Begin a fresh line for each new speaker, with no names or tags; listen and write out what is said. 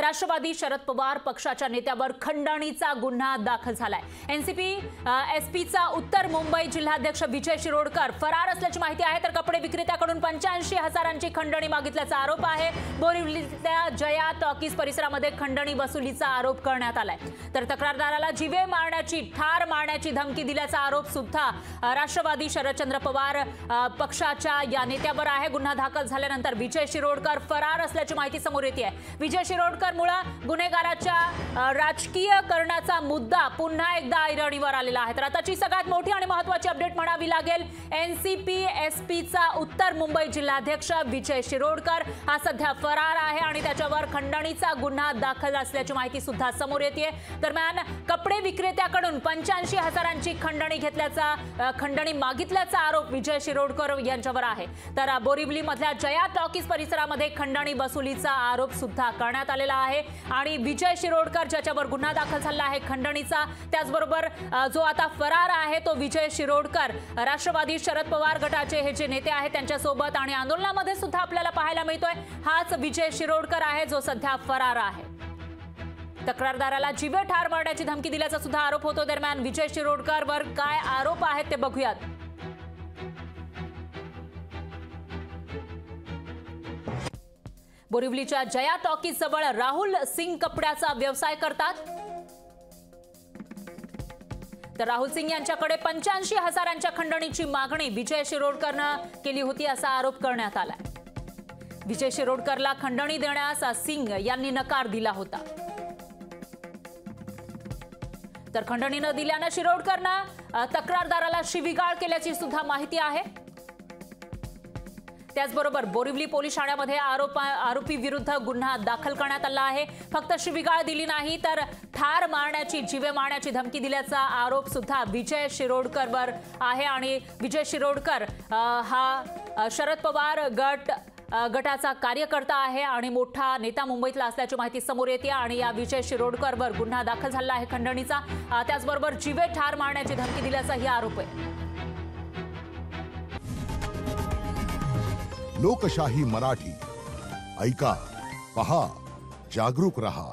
राष्ट्रवादी शरद पवार पक्षाच्या नेत्यावर खंडणीचा गुन्हा दाखल झालाय। एनसीपी एसपीचा उत्तर मुंबई जिल्हाध्यक्ष विजय शिरोडकर फरार असल्याची माहिती आहे। तर कपडे विक्रेत्याकडून 85,000ची खंडणी मागितल्याचा आरोप आहे। बोरिवलीच्या जया टॉकीज परिसरामध्ये खंडणी वसुलीचा आरोप करण्यात आलाय। तर तक्रारदाराला जीवे मारण्याची ठार मारण्याची धमकी दिल्याचा आरोप सुद्धा राष्ट्रवादी शरदचंद्र पवार पक्षाच्या या नेत्यावर आहे। गुन्हा दाखल झाल्यानंतर विजय शिरोडकर फरार असल्याची माहिती समोर येते आहे। विजय शिरोडकर मुळे गुन्हेगाराच्या राजकीयकरणाचा मुद्दा पुन्हा एकदा ऐरणीवर आलेला आहे। तर आताची सगळ्यात मोठी आणि महत्त्वाची अपडेट म्हणावी लागेल, एनसीपी एसपीचा उत्तर मुंबई जिल्हाध्यक्ष विजय शिरोडकर हा सध्या फरार आहे आणि त्याच्यावर खंडणीचा गुन्हा दाखल असल्याची माहिती सुद्धा समोर येते। दरम्यान कपडे विक्रेत्याकडून 85,000ची खंडणी मागितल्याचा आरोप विजय शिरोडकर यांच्यावर आहे। तर बोरिवली मधल्या जया टॉकीज परिसरामध्ये खंडणी वसुलीचा आरोप सुद्धा करण्यात आलेला आहे आणि विजय शिरोडकर ज्याच्यावर गुन्हा दाखल झाला आहे खंडणीचा, त्याचबरोबर जो आता फरार आहे तो विजय शिरोडकर राष्ट्रवादी शरद पवार गटाचे हे जे नेते आहेत त्यांच्यासोबत आणि आंदोलनामध्ये सुद्धा आपल्याला पाहायला मिळतोय हाच विजय शिरोडकर आहे जो सध्या फरार आहे। तक्रारदाराला जीवे ठार मारण्याची धमकी दिल्याचा सुद्धा आरोप होतो। दरम्यान विजय शिरोडकरवर काय आरोप आहेत ते बघूयात। बोरिवलीच्या जया टॉकीज जवळ राहुल सिंग कपड्याचा व्यवसाय करतात। तर राहुल सिंग यांच्याकडे 85,000च्या खंडणीची मागणी विजय शिरोडकरनं केली होती असा आरोप करण्यात आलाय। विजय शिरोडकरला खंडणी देण्यास सिंग यांनी नकार दिला होता। तर खंडणी न दिल्यानं शिरोडकरनं तक्रारदाराला शिवीगाळ केल्याची सुद्धा माहिती आहे। त्याचबरोबर बोरिवली पोलीस ठाण्यामध्ये आरोपी विरुद्ध गुन्हा दाखल करण्यात आला आहे। फक्त शिवीगाळ दिली नाही तर ठार मारण्याची जीवे मारण्याची धमकी दिल्याचा आरोप सुद्धा विजय शिरोडकरवर आहे आणि विजय शिरोडकर हा शरद पवार गटाचा कार्यकर्ता आहे आणि मोठा नेता मुंबईतला असल्याची माहिती समोर येते आणि या विजय शिरोडकरवर गुन्हा दाखल झाला आहे खंडणीचा। त्याचबरोबर जीवे ठार मारण्याची धमकी दिल्याचाही आरोप आहे।
लोकशाही मराठी ऐका, पहा, जागरूक रहा।